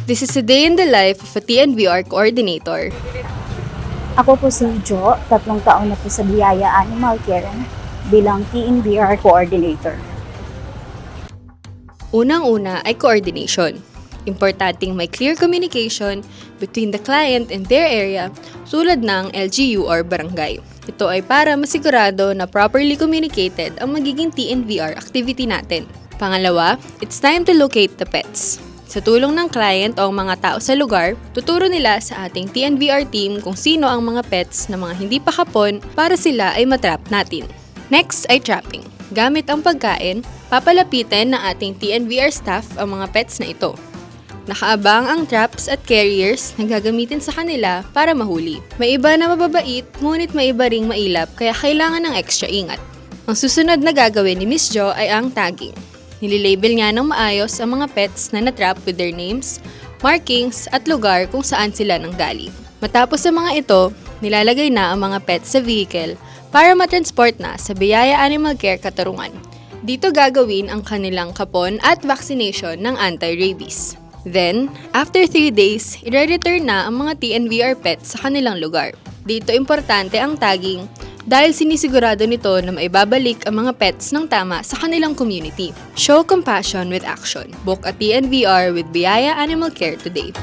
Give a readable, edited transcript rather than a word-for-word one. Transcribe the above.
This is a day in the life of a TNVR coordinator. Ako po si Jo, 3 taon na po sa Biyaya Animal Care bilang TNVR coordinator. Unang-una ay coordination. Importanteng may clear communication between the client and their area tulad ng LGU or barangay. Ito ay para masigurado na properly communicated ang magiging TNVR activity natin. Pangalawa, it's time to locate the pets. Sa tulong ng client o mga tao sa lugar, tuturo nila sa ating TNVR team kung sino ang mga pets na mga hindi pa kapon para sila ay matrap natin. Next ay trapping. Gamit ang pagkain, papalapitin ng ating TNVR staff ang mga pets na ito. Nakaabang ang traps at carriers na gagamitin sa kanila para mahuli. May iba na mababait, ngunit may iba ring mailap kaya kailangan ng extra ingat. Ang susunod na gagawin ni Miss Jo ay ang tagging. Nililabel nga ng maayos ang mga pets na natrap with their names, markings at lugar kung saan sila nanggaling. Matapos sa mga ito, nilalagay na ang mga pets sa vehicle para matransport na sa Biyaya Animal Care Katarungan. Dito gagawin ang kanilang kapon at vaccination ng anti-rabies. Then, after 3 days, i-return na ang mga TNVR pets sa kanilang lugar. Dito importante ang tagging dahil sinisigurado nito na maibabalik ang mga pets ng tama sa kanilang community. Show compassion with action. Book a TNVR with Biyaya Animal Care today.